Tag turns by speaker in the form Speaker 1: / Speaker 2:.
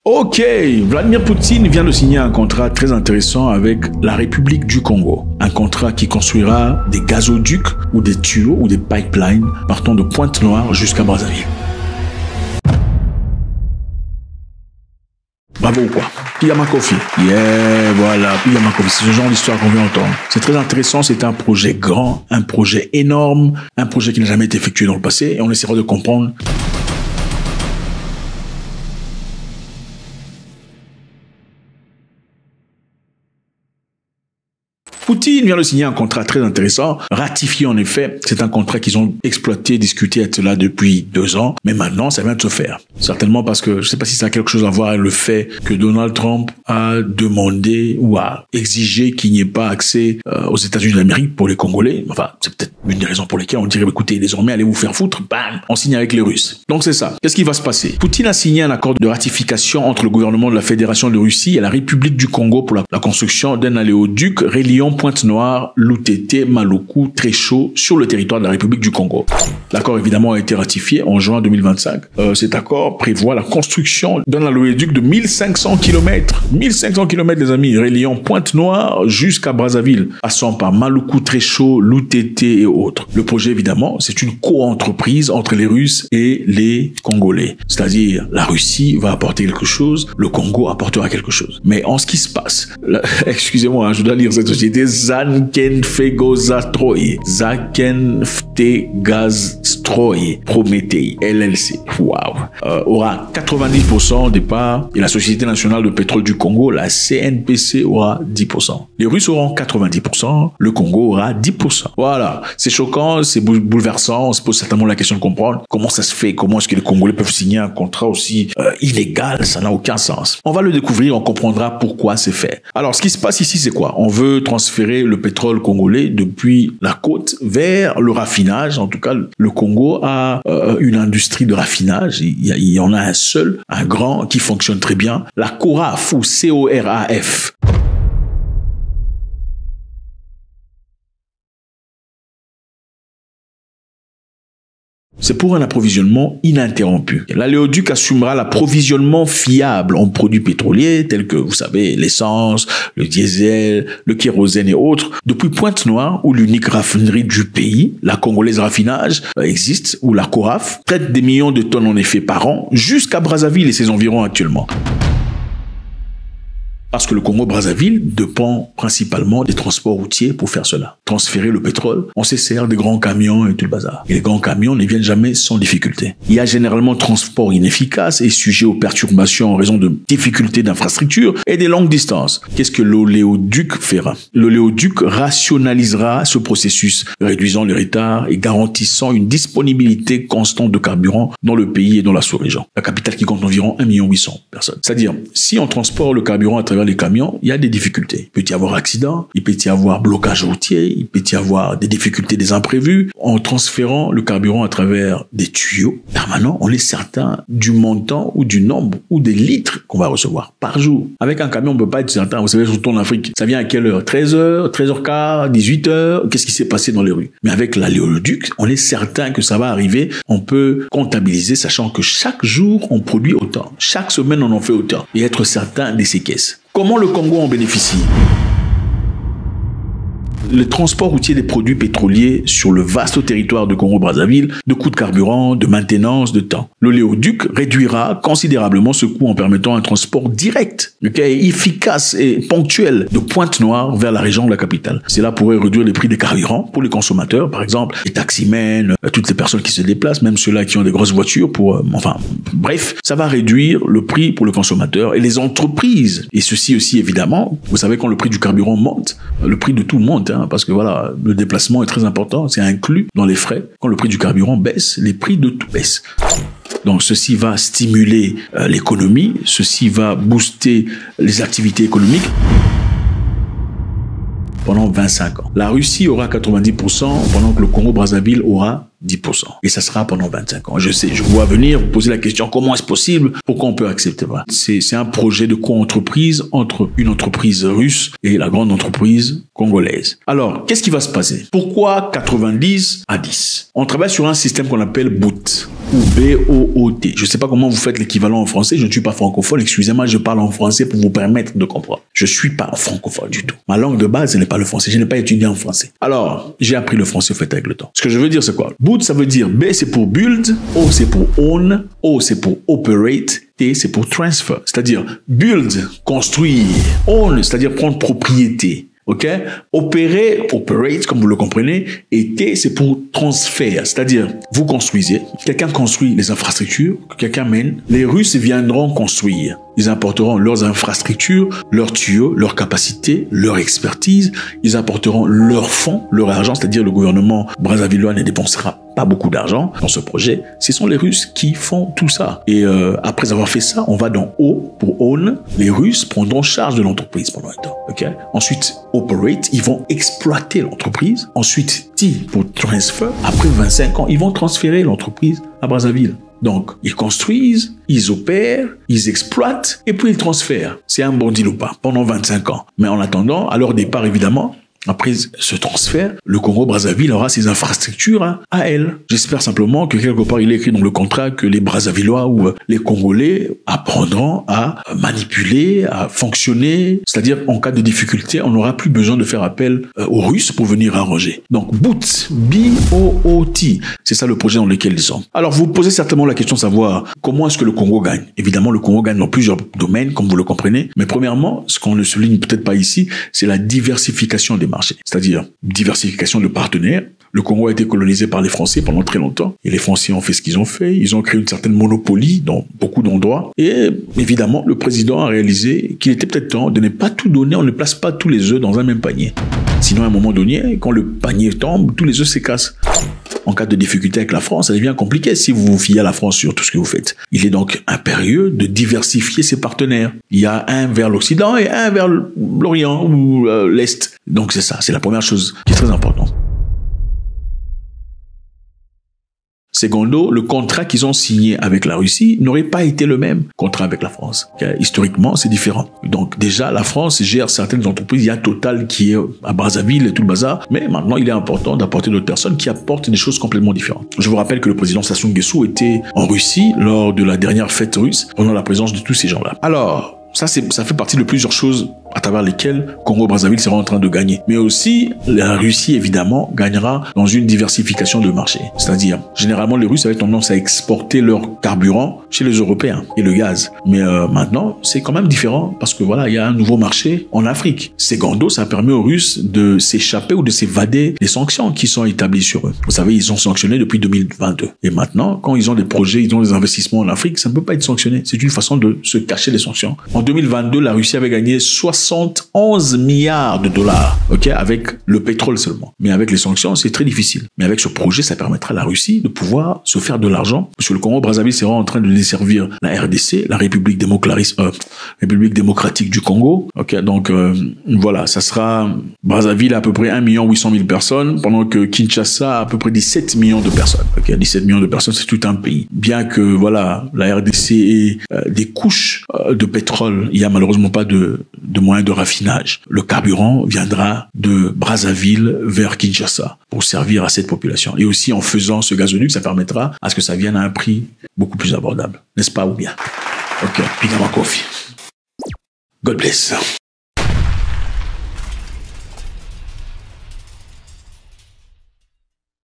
Speaker 1: Ok, Vladimir Poutine vient de signer un contrat très intéressant avec la République du Congo. Un contrat qui construira des gazoducs ou des tuyaux ou des pipelines partant de Pointe-Noire jusqu'à Brazzaville. Bravo quoi. Piyama Kofi. Yeah, voilà, Piyama Kofi. C'est ce genre d'histoire qu'on veut entendre. C'est très intéressant, c'est un projet grand, un projet énorme, un projet qui n'a jamais été effectué dans le passé et on essaiera de comprendre. Poutine vient de signer un contrat très intéressant, ratifié en effet. C'est un contrat qu'ils ont exploité, discuté, être là depuis 2 ans. Mais maintenant, ça vient de se faire. Certainement parce que, je ne sais pas si ça a quelque chose à voir avec le fait que Donald Trump a demandé ou a exigé qu'il n'y ait pas accès aux États-Unis d'Amérique pour les Congolais. Enfin, c'est peut-être une des raisons pour lesquelles on dirait, écoutez, désormais, allez vous faire foutre. Bam, on signe avec les Russes. Donc c'est ça. Qu'est-ce qui va se passer? Poutine a signé un accord de ratification entre le gouvernement de la Fédération de Russie et la République du Congo pour la construction d'un oléoduc reliant Pointe-Noire, Lutété, Maluku, Tréchaud sur le territoire de la République du Congo. L'accord évidemment a été ratifié en juin 2025. Cet accord prévoit la construction d'un oléoduc de 1500 km. 1500 km les amis, reliant Pointe-Noire jusqu'à Brazzaville, passant par Maluku, Tréchaud, Lutété et autres. Le projet évidemment, c'est une co-entreprise entre les Russes et les Congolais. C'est-à-dire la Russie va apporter quelque chose, le Congo apportera quelque chose. Mais en ce qui se passe, excusez-moi, je dois lire cette société, Zankenfegozastroi, Zankenftegazstroi, Prométhée, LLC, waouh, aura 90% des parts et la Société nationale de pétrole du Congo, la CNPC, aura 10%. Les Russes auront 90%, le Congo aura 10%. Voilà, c'est choquant, c'est bouleversant, on se pose certainement la question de comprendre comment ça se fait, comment est-ce que les Congolais peuvent signer un contrat aussi illégal, ça n'a aucun sens. On va le découvrir, on comprendra pourquoi c'est fait. Alors, ce qui se passe ici, c'est quoi? On veut transférer le pétrole congolais depuis la côte vers le raffinage. En tout cas, le Congo a une industrie de raffinage. Il y en a un seul, un grand, qui fonctionne très bien. La CORAF ou CORAF. C'est pour un approvisionnement ininterrompu. L'oléoduc assumera l'approvisionnement fiable en produits pétroliers tels que, vous savez, l'essence, le diesel, le kérosène et autres, depuis Pointe-Noire, où l'unique raffinerie du pays, la Congolaise Raffinage, existe, où la CORAF traite des millions de tonnes en effet par an, jusqu'à Brazzaville et ses environs actuellement. Parce que le Congo-Brazzaville dépend principalement des transports routiers pour faire cela. Transférer le pétrole, on se sert des grands camions et tout le bazar. Et les grands camions ne viennent jamais sans difficulté. Il y a généralement transport inefficace et sujet aux perturbations en raison de difficultés d'infrastructure et des longues distances. Qu'est-ce que l'oléoduc fera? L'oléoduc rationalisera ce processus, réduisant les retards et garantissant une disponibilité constante de carburant dans le pays et dans la sous-région. La capitale qui compte environ 1 800 000 personnes. C'est-à-dire, si on transporte le carburant à travers les camions, il y a des difficultés. Il peut y avoir accident, il peut y avoir blocage routier, il peut y avoir des difficultés, des imprévus. En transférant le carburant à travers des tuyaux permanents, on est certain du montant ou du nombre ou des litres qu'on va recevoir par jour. Avec un camion, on peut pas être certain. Vous savez, surtout en Afrique, ça vient à quelle heure? 13h, 13h15, 18h? Qu'est-ce qui s'est passé dans les rues? Mais avec l'oléoduc, on est certain que ça va arriver. On peut comptabiliser, sachant que chaque jour, on produit autant. Chaque semaine, on en fait autant. Et être certain de ses caisses. Comment le Congo en bénéficie? Le transport routier des produits pétroliers sur le vaste territoire de Congo-Brazzaville, de coûts de carburant, de maintenance, de temps. L'oléoduc réduira considérablement ce coût en permettant un transport direct, efficace et ponctuel de Pointe-Noire vers la région de la capitale. Cela pourrait réduire les prix des carburants pour les consommateurs, par exemple, les taximens, toutes les personnes qui se déplacent, même ceux-là qui ont des grosses voitures bref, ça va réduire le prix pour le consommateur et les entreprises. Et ceci aussi, évidemment, vous savez, quand le prix du carburant monte, le prix de tout monte, parce que voilà, le déplacement est très important, c'est inclus dans les frais. Quand le prix du carburant baisse, les prix de tout baissent. Donc ceci va stimuler l'économie, ceci va booster les activités économiques pendant 25 ans. La Russie aura 90% pendant que le Congo-Brazzaville aura 10%. Et ça sera pendant 25 ans. Je sais, je vois venir, vous poser la question, comment est-ce possible? Pourquoi on peut accepter ça? C'est un projet de co-entreprise entre une entreprise russe et la grande entreprise congolaise. Alors, qu'est-ce qui va se passer? Pourquoi 90 à 10? On travaille sur un système qu'on appelle BOOT, ou B-O-O-T. Je ne sais pas comment vous faites l'équivalent en français, je ne suis pas francophone, excusez-moi, je parle en français pour vous permettre de comprendre. Je ne suis pas francophone du tout. Ma langue de base, ce n'est pas le français, je n'ai pas étudié en français. Alors, j'ai appris le français au fait avec le temps. Ce que je veux dire, c'est quoi? BOOT, ça veut dire B, c'est pour build, O, c'est pour own, O, c'est pour operate, T, c'est pour transfer. C'est-à-dire build, construire, own, c'est-à-dire prendre propriété. OK? Opérer, operate, comme vous le comprenez, et T, c'est pour transfert. C'est-à-dire, vous construisez, quelqu'un construit les infrastructures, quelqu'un mène, les Russes viendront construire. Ils apporteront leurs infrastructures, leurs tuyaux, leurs capacités, leur expertise. Ils apporteront leurs fonds, leur argent, c'est-à-dire le gouvernement brassavillois ne dépensera pas beaucoup d'argent dans ce projet. Ce sont les Russes qui font tout ça. Et après avoir fait ça, on va dans O pour own. Les Russes prendront charge de l'entreprise pendant un temps. Okay? Ensuite, operate, ils vont exploiter l'entreprise. Ensuite, T pour transfer. Après 25 ans, ils vont transférer l'entreprise à Brazzaville. Donc, ils construisent, ils opèrent, ils exploitent et puis ils transfèrent. C'est un bon deal ou pas pendant 25 ans. Mais en attendant, à leur départ, évidemment, après ce transfert, le Congo-Brazzaville aura ses infrastructures à elle. J'espère simplement que quelque part il est écrit dans le contrat que les Brazzavillois ou les Congolais apprendront à manipuler, à fonctionner. C'est-à-dire, en cas de difficulté, on n'aura plus besoin de faire appel aux Russes pour venir arranger. Donc, BOOT, B-O-O-T, c'est ça le projet dans lequel ils sont. Alors, vous posez certainement la question de savoir comment est-ce que le Congo gagne. Évidemment, le Congo gagne dans plusieurs domaines, comme vous le comprenez. Mais premièrement, ce qu'on ne souligne peut-être pas ici, c'est la diversification des marchés. C'est-à-dire diversification de partenaires. Le Congo a été colonisé par les Français pendant très longtemps. Et les Français ont fait ce qu'ils ont fait. Ils ont créé une certaine monopolie dans beaucoup d'endroits. Et évidemment, le président a réalisé qu'il était peut-être temps de ne pas tout donner. On ne place pas tous les œufs dans un même panier. Sinon, à un moment donné, quand le panier tombe, tous les œufs s'écassent. En cas de difficulté avec la France, ça devient compliqué si vous vous fiez à la France sur tout ce que vous faites. Il est donc impérieux de diversifier ses partenaires. Il y a un vers l'Occident et un vers l'Orient ou l'Est. Donc c'est ça, c'est la première chose qui est très importante. Secondo, le contrat qu'ils ont signé avec la Russie n'aurait pas été le même contrat avec la France. Historiquement, c'est différent. Donc déjà, la France gère certaines entreprises. Il y a Total qui est à Brazzaville et tout le bazar. Mais maintenant, il est important d'apporter d'autres personnes qui apportent des choses complètement différentes. Je vous rappelle que le président Sassou Nguesso était en Russie lors de la dernière fête russe, pendant la présence de tous ces gens-là. Alors, ça fait partie de plusieurs choses à travers lesquelles Congo-Brazzaville sera en train de gagner. Mais aussi, la Russie, évidemment, gagnera dans une diversification de marché. C'est-à-dire, généralement, les Russes avaient tendance à exporter leur carburant chez les Européens et le gaz. Mais maintenant, c'est quand même différent parce que voilà, il y a un nouveau marché en Afrique. Secondo, ça permet aux Russes de s'échapper ou de s'évader des sanctions qui sont établies sur eux. Vous savez, ils sont sanctionnés depuis 2022. Et maintenant, quand ils ont des projets, ils ont des investissements en Afrique, ça ne peut pas être sanctionné. C'est une façon de se cacher des sanctions. En 2022, la Russie avait gagné 71 milliards de dollars, ok, avec le pétrole seulement. Mais avec les sanctions, c'est très difficile. Mais avec ce projet, ça permettra à la Russie de pouvoir se faire de l'argent. Parce que le Congo-Brazzaville sera en train de desservir la RDC, la République démocratique du Congo. Ok, donc voilà, ça sera Brazzaville à peu près 1 800 000 personnes, pendant que Kinshasa a à peu près 17 millions de personnes. Ok, 17 millions de personnes, c'est tout un pays. Bien que voilà, la RDC ait des couches de pétrole, il y a malheureusement pas de moyens de raffinage. Le carburant viendra de Brazzaville vers Kinshasa pour servir à cette population. Et aussi, en faisant ce gazoduc, ça permettra à ce que ça vienne à un prix beaucoup plus abordable. N'est-ce pas ou bien? Ok, Pigama Coffee. God bless.